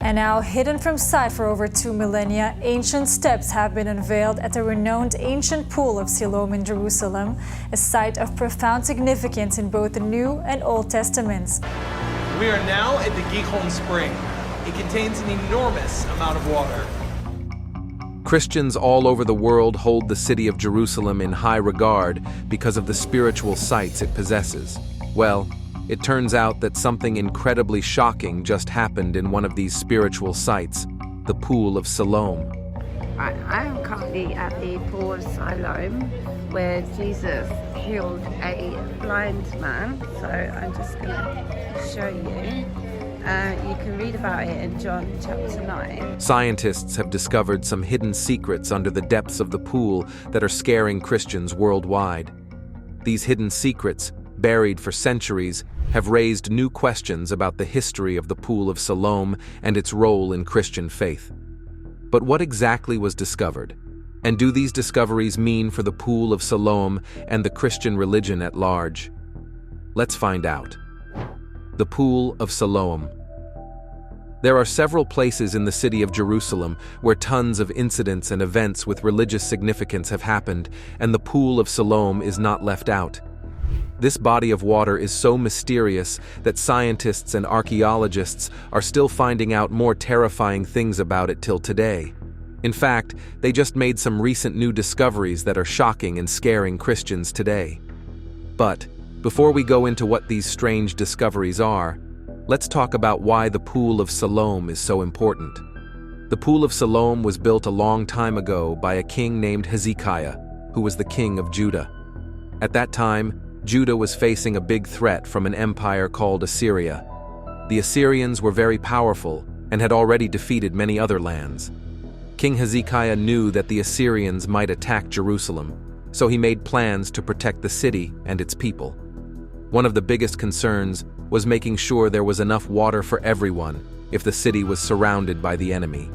And now, hidden from sight for over 2 millennia, ancient steps have been unveiled at the renowned ancient Pool of Salam in Jerusalem, a site of profound significance in both the New and Old Testaments. We are now at the Gihon Spring. It contains an enormous amount of water. Christians all over the world hold the city of Jerusalem in high regard because of the spiritual sights it possesses. Well, it turns out that something incredibly shocking just happened in one of these spiritual sites, the Pool of Salam. I am currently at the Pool of Salam, where Jesus healed a blind man. So I'm just going to show you. You can read about it in John chapter 9. Scientists have discovered some hidden secrets under the depths of the pool that are scaring Christians worldwide. These hidden secrets, buried for centuries, have raised new questions about the history of the Pool of Salam and its role in Christian faith. But what exactly was discovered? And do these discoveries mean for the Pool of Salam and the Christian religion at large? Let's find out. The Pool of Salam. There are several places in the city of Jerusalem where tons of incidents and events with religious significance have happened, and the Pool of Salam is not left out. This body of water is so mysterious that scientists and archaeologists are still finding out more terrifying things about it till today. In fact, they just made some recent new discoveries that are shocking and scaring Christians today. But before we go into what these strange discoveries are, let's talk about why the Pool of Salam is so important. The Pool of Salam was built a long time ago by a king named Hezekiah, who was the king of Judah. At that time, Judah was facing a big threat from an empire called Assyria. The Assyrians were very powerful and had already defeated many other lands. King Hezekiah knew that the Assyrians might attack Jerusalem, so he made plans to protect the city and its people. One of the biggest concerns was making sure there was enough water for everyone if the city was surrounded by the enemy.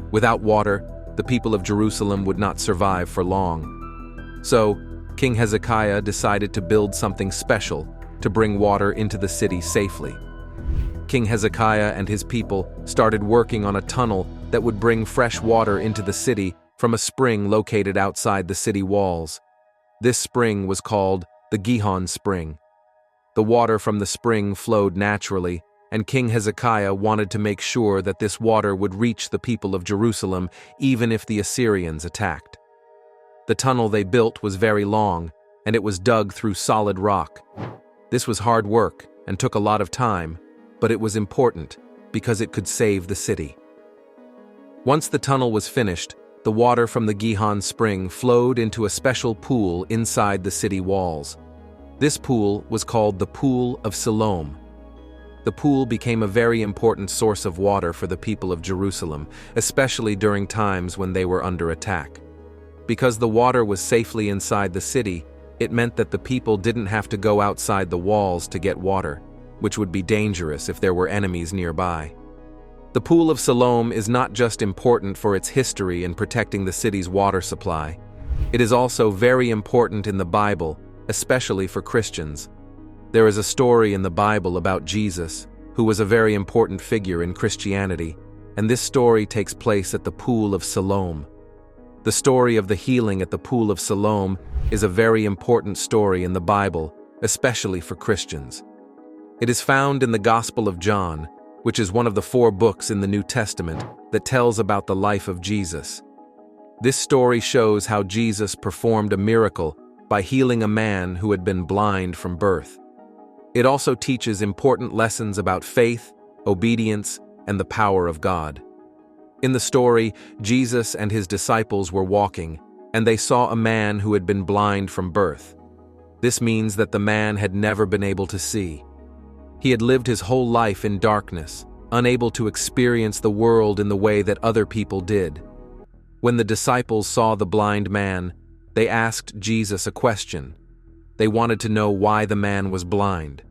Without water, the people of Jerusalem would not survive for long. So, King Hezekiah decided to build something special to bring water into the city safely. King Hezekiah and his people started working on a tunnel that would bring fresh water into the city from a spring located outside the city walls. This spring was called the Gihon Spring. The water from the spring flowed naturally, and King Hezekiah wanted to make sure that this water would reach the people of Jerusalem even if the Assyrians attacked. The tunnel they built was very long, and it was dug through solid rock. This was hard work and took a lot of time, but it was important because it could save the city. Once the tunnel was finished, the water from the Gihon Spring flowed into a special pool inside the city walls. This pool was called the Pool of Salam. The pool became a very important source of water for the people of Jerusalem, especially during times when they were under attack. Because the water was safely inside the city, it meant that the people didn't have to go outside the walls to get water, which would be dangerous if there were enemies nearby. The Pool of Salam is not just important for its history in protecting the city's water supply. It is also very important in the Bible, especially for Christians. There is a story in the Bible about Jesus, who was a very important figure in Christianity, and this story takes place at the Pool of Salam. The story of the healing at the Pool of Salam is a very important story in the Bible, especially for Christians. It is found in the Gospel of John, which is one of the 4 books in the New Testament that tells about the life of Jesus. This story shows how Jesus performed a miracle by healing a man who had been blind from birth. It also teaches important lessons about faith, obedience, and the power of God. In the story, Jesus and his disciples were walking, and they saw a man who had been blind from birth. This means that the man had never been able to see. He had lived his whole life in darkness, unable to experience the world in the way that other people did. When the disciples saw the blind man, they asked Jesus a question. They wanted to know why the man was blind.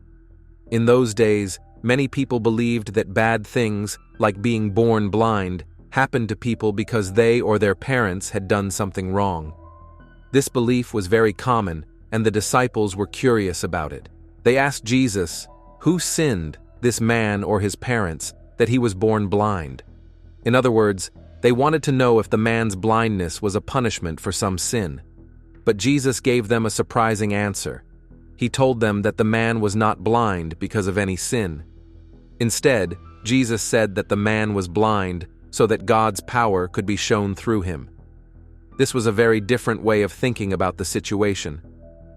In those days, many people believed that bad things, like being born blind, happened to people because they or their parents had done something wrong. This belief was very common, and the disciples were curious about it. They asked Jesus, who sinned, this man or his parents, that he was born blind. In other words, they wanted to know if the man's blindness was a punishment for some sin. But Jesus gave them a surprising answer. He told them that the man was not blind because of any sin. Instead, Jesus said that the man was blind so that God's power could be shown through him. This was a very different way of thinking about the situation.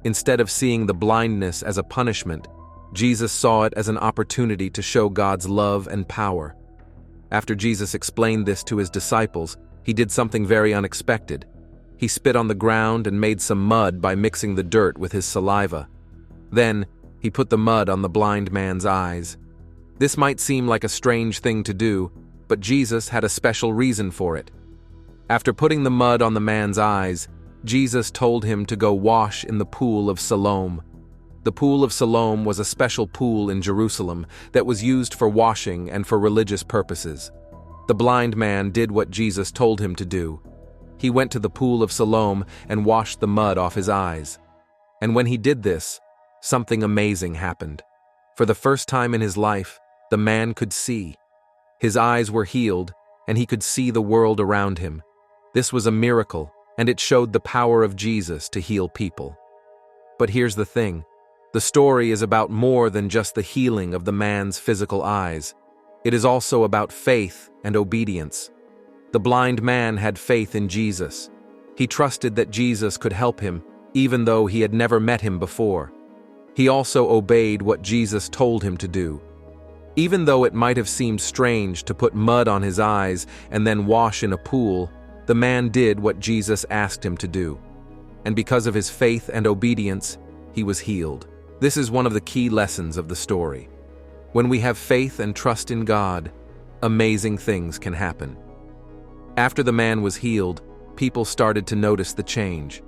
Instead of seeing the blindness as a punishment, Jesus saw it as an opportunity to show God's love and power. After Jesus explained this to his disciples, he did something very unexpected. He spit on the ground and made some mud by mixing the dirt with his saliva. Then, he put the mud on the blind man's eyes. This might seem like a strange thing to do, but Jesus had a special reason for it. After putting the mud on the man's eyes, Jesus told him to go wash in the Pool of Salam. The Pool of Salam was a special pool in Jerusalem that was used for washing and for religious purposes. The blind man did what Jesus told him to do. He went to the Pool of Salam and washed the mud off his eyes. And when he did this, something amazing happened. For the first time in his life, the man could see. His eyes were healed, and he could see the world around him. This was a miracle, and it showed the power of Jesus to heal people. But here's the thing. The story is about more than just the healing of the man's physical eyes. It is also about faith and obedience. The blind man had faith in Jesus. He trusted that Jesus could help him, even though he had never met him before. He also obeyed what Jesus told him to do. Even though it might have seemed strange to put mud on his eyes and then wash in a pool, the man did what Jesus asked him to do. And because of his faith and obedience, he was healed. This is one of the key lessons of the story. When we have faith and trust in God, amazing things can happen. After the man was healed, people started to notice the change.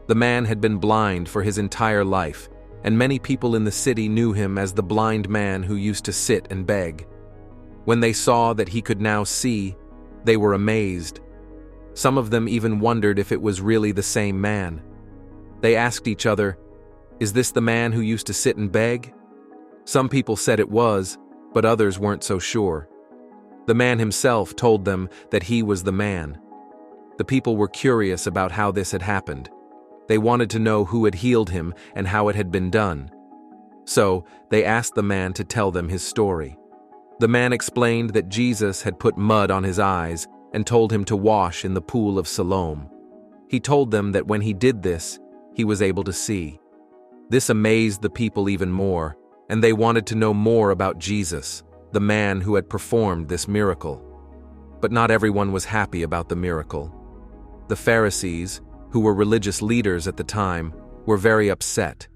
The man had been blind for his entire life, and many people in the city knew him as the blind man who used to sit and beg. When they saw that he could now see, they were amazed. Some of them even wondered if it was really the same man. They asked each other, "Is this the man who used to sit and beg?" Some people said it was, but others weren't so sure. The man himself told them that he was the man. The people were curious about how this had happened. They wanted to know who had healed him and how it had been done. So, they asked the man to tell them his story. The man explained that Jesus had put mud on his eyes and told him to wash in the Pool of Salam. He told them that when he did this, he was able to see. This amazed the people even more, and they wanted to know more about Jesus, the man who had performed this miracle. But not everyone was happy about the miracle. The Pharisees, who were religious leaders at the time, were very upset.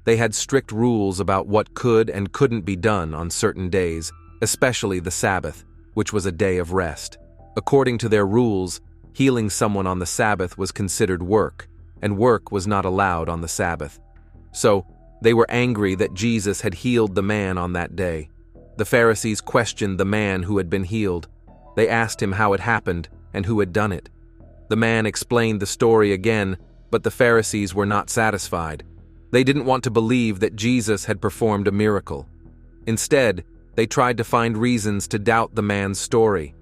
They had strict rules about what could and couldn't be done on certain days, especially the Sabbath, which was a day of rest. According to their rules, healing someone on the Sabbath was considered work, and work was not allowed on the Sabbath. So, they were angry that Jesus had healed the man on that day. The Pharisees questioned the man who had been healed. They asked him how it happened and who had done it. The man explained the story again, but the Pharisees were not satisfied. They didn't want to believe that Jesus had performed a miracle. Instead, they tried to find reasons to doubt the man's story.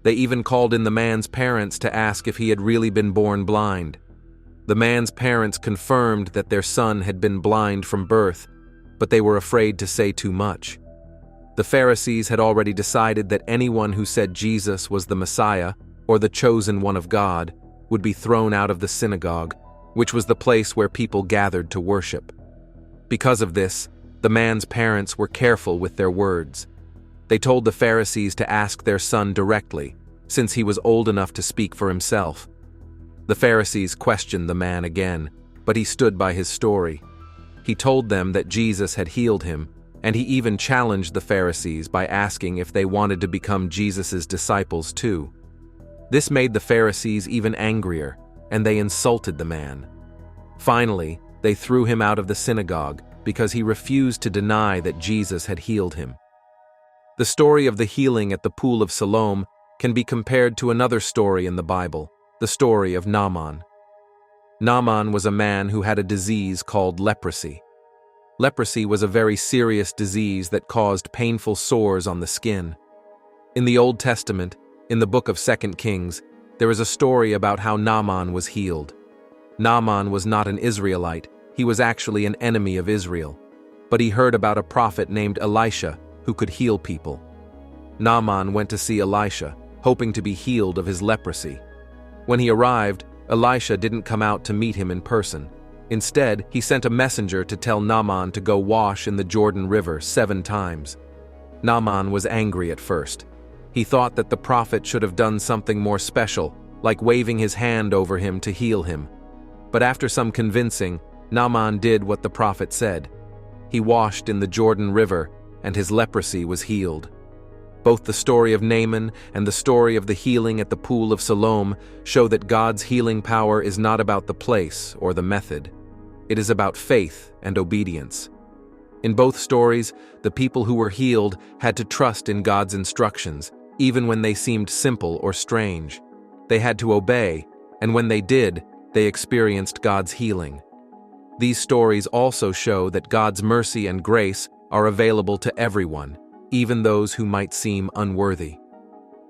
They even called in the man's parents to ask if he had really been born blind. The man's parents confirmed that their son had been blind from birth, but they were afraid to say too much. The Pharisees had already decided that anyone who said Jesus was the Messiah, or the chosen one of God, would be thrown out of the synagogue, which was the place where people gathered to worship. Because of this, the man's parents were careful with their words. They told the Pharisees to ask their son directly, since he was old enough to speak for himself. The Pharisees questioned the man again, but he stood by his story. He told them that Jesus had healed him, and he even challenged the Pharisees by asking if they wanted to become Jesus' disciples too. This made the Pharisees even angrier, and they insulted the man. Finally, they threw him out of the synagogue because he refused to deny that Jesus had healed him. The story of the healing at the Pool of Salam can be compared to another story in the Bible, the story of Naaman. Naaman was a man who had a disease called leprosy. Leprosy was a very serious disease that caused painful sores on the skin. In the Old Testament, in the book of 2 Kings, there is a story about how Naaman was healed. Naaman was not an Israelite, he was actually an enemy of Israel. But he heard about a prophet named Elisha who could heal people. Naaman went to see Elisha, hoping to be healed of his leprosy. When he arrived, Elisha didn't come out to meet him in person. Instead, he sent a messenger to tell Naaman to go wash in the Jordan River 7 times. Naaman was angry at first. He thought that the prophet should have done something more special, like waving his hand over him to heal him. But after some convincing, Naaman did what the prophet said. He washed in the Jordan River, and his leprosy was healed. Both the story of Naaman and the story of the healing at the Pool of Salam show that God's healing power is not about the place or the method. It is about faith and obedience. In both stories, the people who were healed had to trust in God's instructions, even when they seemed simple or strange. They had to obey, and when they did, they experienced God's healing. These stories also show that God's mercy and grace are available to everyone, even those who might seem unworthy.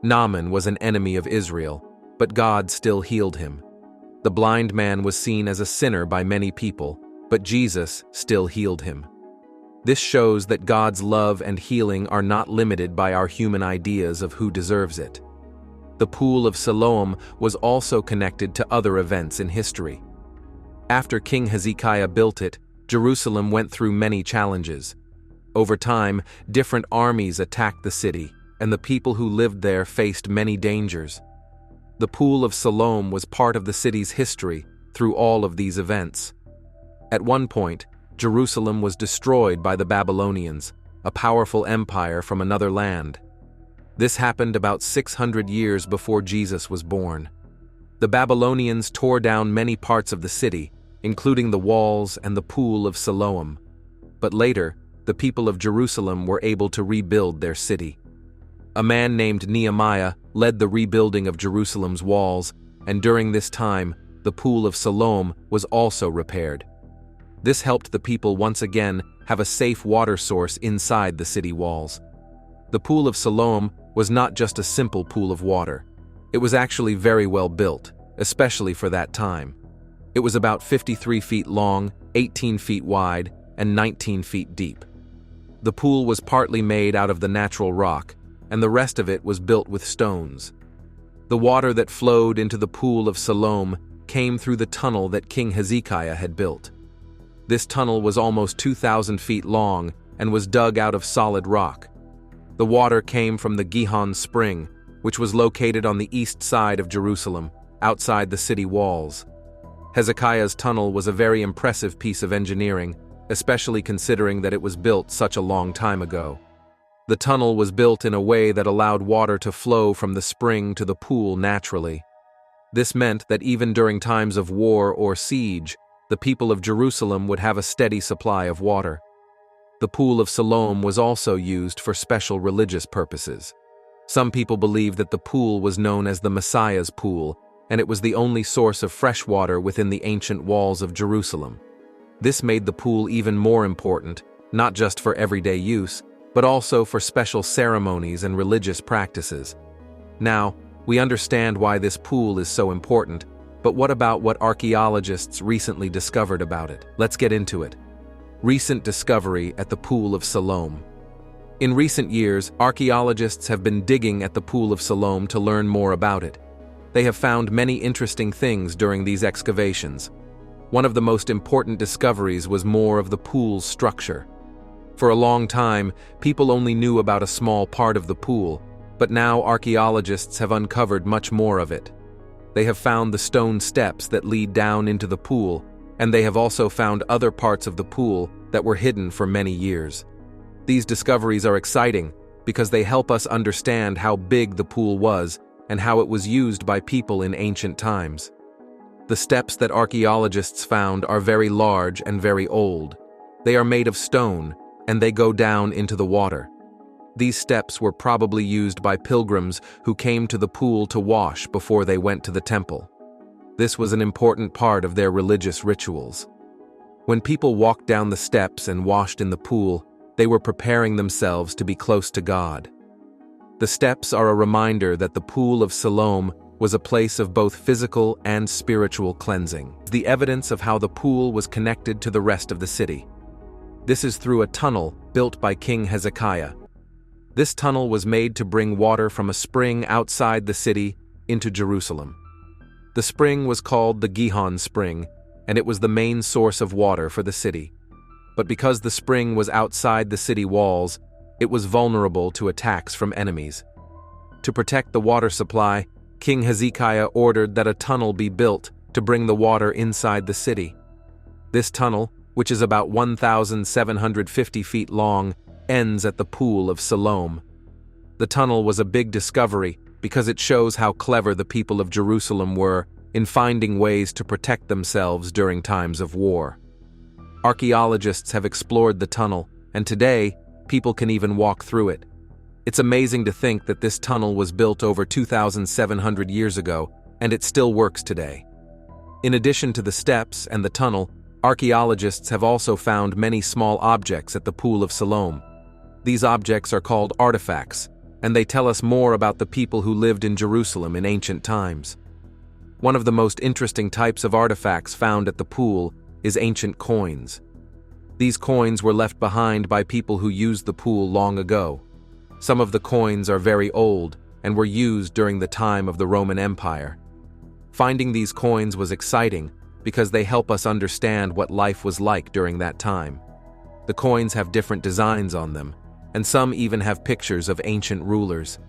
Naaman was an enemy of Israel, but God still healed him. The blind man was seen as a sinner by many people, but Jesus still healed him. This shows that God's love and healing are not limited by our human ideas of who deserves it. The Pool of Siloam was also connected to other events in history. After King Hezekiah built it, Jerusalem went through many challenges. Over time, different armies attacked the city, and the people who lived there faced many dangers. The Pool of Salam was part of the city's history through all of these events. At one point, Jerusalem was destroyed by the Babylonians, a powerful empire from another land. This happened about 600 years before Jesus was born. The Babylonians tore down many parts of the city, including the walls and the Pool of Siloam. But later, the people of Jerusalem were able to rebuild their city. A man named Nehemiah led the rebuilding of Jerusalem's walls, and during this time, the Pool of Salam was also repaired. This helped the people once again have a safe water source inside the city walls. The Pool of Salam was not just a simple pool of water. It was actually very well built, especially for that time. It was about 53 feet long, 18 feet wide, and 19 feet deep. The pool was partly made out of the natural rock, and the rest of it was built with stones. The water that flowed into the Pool of Salam came through the tunnel that King Hezekiah had built. This tunnel was almost 2,000 feet long and was dug out of solid rock. The water came from the Gihon Spring, which was located on the east side of Jerusalem, outside the city walls. Hezekiah's tunnel was a very impressive piece of engineering, especially considering that it was built such a long time ago. The tunnel was built in a way that allowed water to flow from the spring to the pool naturally. This meant that even during times of war or siege, the people of Jerusalem would have a steady supply of water. The Pool of Siloam was also used for special religious purposes. Some people believe that the pool was known as the Messiah's Pool, and it was the only source of fresh water within the ancient walls of Jerusalem. This made the pool even more important, not just for everyday use, but also for special ceremonies and religious practices. Now, we understand why this pool is so important, but what about what archaeologists recently discovered about it? Let's get into it. Recent discovery at the Pool of Salam. In recent years, archaeologists have been digging at the Pool of Salam to learn more about it. They have found many interesting things during these excavations. One of the most important discoveries was more of the pool's structure. For a long time, people only knew about a small part of the pool, but now archaeologists have uncovered much more of it. They have found the stone steps that lead down into the pool, and they have also found other parts of the pool that were hidden for many years. These discoveries are exciting because they help us understand how big the pool was and how it was used by people in ancient times. The steps that archaeologists found are very large and very old. They are made of stone, and they go down into the water. These steps were probably used by pilgrims who came to the pool to wash before they went to the temple. This was an important part of their religious rituals. When people walked down the steps and washed in the pool, they were preparing themselves to be close to God. The steps are a reminder that the Pool of Siloam was a place of both physical and spiritual cleansing. The evidence of how the pool was connected to the rest of the city. This is through a tunnel built by King Hezekiah. This tunnel was made to bring water from a spring outside the city into Jerusalem. The spring was called the Gihon Spring, and it was the main source of water for the city. But because the spring was outside the city walls, it was vulnerable to attacks from enemies. To protect the water supply, King Hezekiah ordered that a tunnel be built to bring the water inside the city. This tunnel, which is about 1,750 feet long, ends at the Pool of Salam. The tunnel was a big discovery because it shows how clever the people of Jerusalem were in finding ways to protect themselves during times of war. Archaeologists have explored the tunnel, and today, people can even walk through it. It's amazing to think that this tunnel was built over 2,700 years ago, and it still works today. In addition to the steps and the tunnel, archaeologists have also found many small objects at the Pool of Salam. These objects are called artifacts, and they tell us more about the people who lived in Jerusalem in ancient times. One of the most interesting types of artifacts found at the pool is ancient coins. These coins were left behind by people who used the pool long ago. Some of the coins are very old and were used during the time of the Roman Empire. Finding these coins was exciting because they help us understand what life was like during that time. The coins have different designs on them, and some even have pictures of ancient rulers.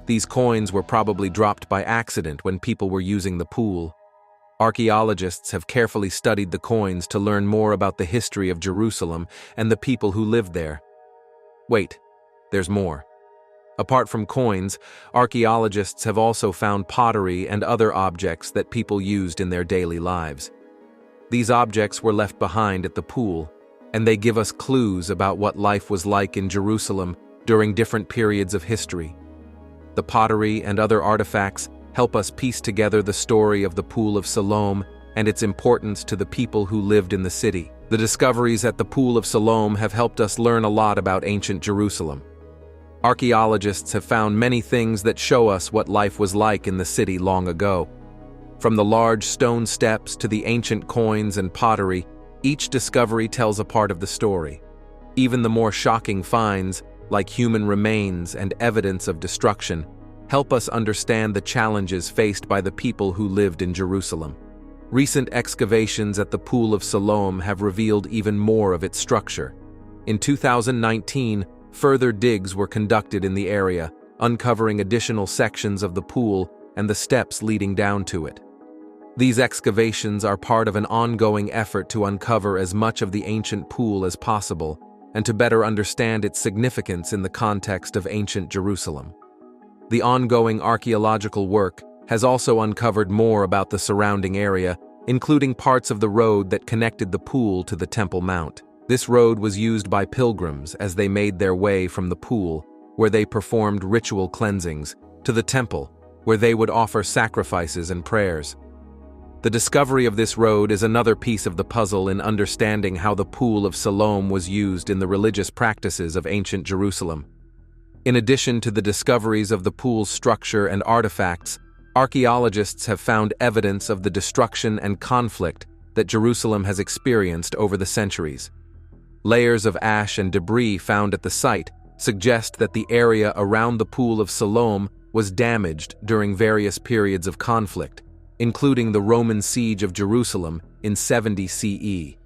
These coins were probably dropped by accident when people were using the pool. Archaeologists have carefully studied the coins to learn more about the history of Jerusalem and the people who lived there. Wait, there's more. Apart from coins, archaeologists have also found pottery and other objects that people used in their daily lives. These objects were left behind at the pool, and they give us clues about what life was like in Jerusalem during different periods of history. The pottery and other artifacts help us piece together the story of the Pool of Salam and its importance to the people who lived in the city. The discoveries at the Pool of Salam have helped us learn a lot about ancient Jerusalem. Archaeologists have found many things that show us what life was like in the city long ago. From the large stone steps to the ancient coins and pottery, each discovery tells a part of the story. Even the more shocking finds, like human remains and evidence of destruction, help us understand the challenges faced by the people who lived in Jerusalem. Recent excavations at the Pool of Salam have revealed even more of its structure. In 2019, further digs were conducted in the area, uncovering additional sections of the pool and the steps leading down to it. These excavations are part of an ongoing effort to uncover as much of the ancient pool as possible and to better understand its significance in the context of ancient Jerusalem. The ongoing archaeological work has also uncovered more about the surrounding area, including parts of the road that connected the pool to the Temple Mount. This road was used by pilgrims as they made their way from the pool, where they performed ritual cleansings, to the temple, where they would offer sacrifices and prayers. The discovery of this road is another piece of the puzzle in understanding how the Pool of Salam was used in the religious practices of ancient Jerusalem. In addition to the discoveries of the pool's structure and artifacts, archaeologists have found evidence of the destruction and conflict that Jerusalem has experienced over the centuries. Layers of ash and debris found at the site suggest that the area around the Pool of Salam was damaged during various periods of conflict, including the Roman siege of Jerusalem in 70 CE.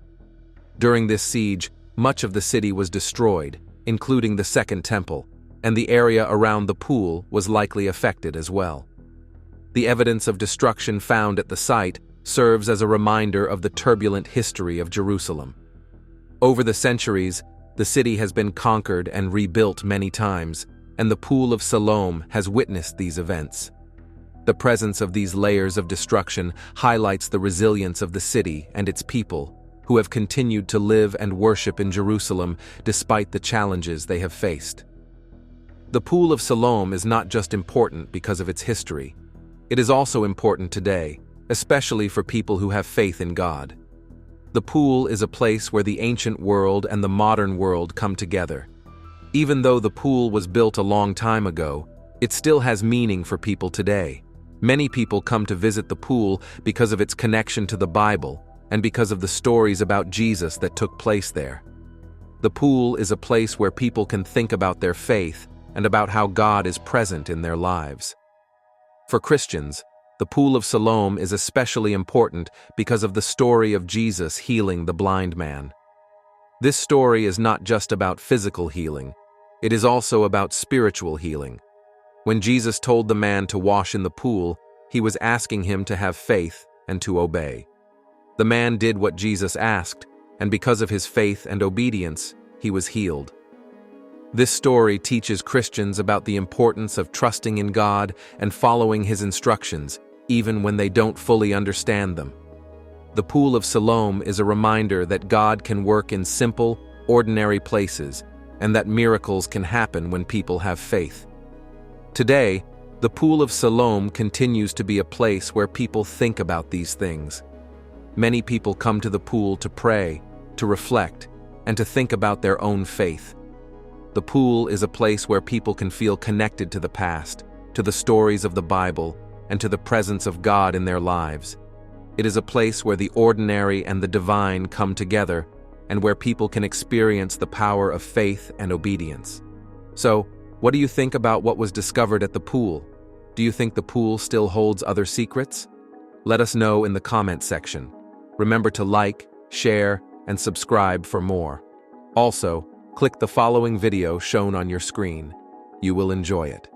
During this siege, much of the city was destroyed, including the Second Temple, and the area around the pool was likely affected as well. The evidence of destruction found at the site serves as a reminder of the turbulent history of Jerusalem. Over the centuries, the city has been conquered and rebuilt many times, and the Pool of Salam has witnessed these events. The presence of these layers of destruction highlights the resilience of the city and its people, who have continued to live and worship in Jerusalem despite the challenges they have faced. The Pool of Salam is not just important because of its history. It is also important today, especially for people who have faith in God. The pool is a place where the ancient world and the modern world come together. Even though the pool was built a long time ago, it still has meaning for people today. Many people come to visit the pool because of its connection to the Bible and because of the stories about Jesus that took place there. The pool is a place where people can think about their faith and about how God is present in their lives. For Christians, the Pool of Salam is especially important because of the story of Jesus healing the blind man. This story is not just about physical healing, it is also about spiritual healing. When Jesus told the man to wash in the pool, he was asking him to have faith and to obey. The man did what Jesus asked, and because of his faith and obedience, he was healed. This story teaches Christians about the importance of trusting in God and following His instructions, even when they don't fully understand them. The Pool of Salam is a reminder that God can work in simple, ordinary places, and that miracles can happen when people have faith. Today, the Pool of Salam continues to be a place where people think about these things. Many people come to the pool to pray, to reflect, and to think about their own faith. The pool is a place where people can feel connected to the past, to the stories of the Bible, and to the presence of God in their lives. It is a place where the ordinary and the divine come together, and where people can experience the power of faith and obedience. So, what do you think about what was discovered at the pool? Do you think the pool still holds other secrets? Let us know in the comment section. Remember to like, share, and subscribe for more. Also, click the following video shown on your screen. You will enjoy it.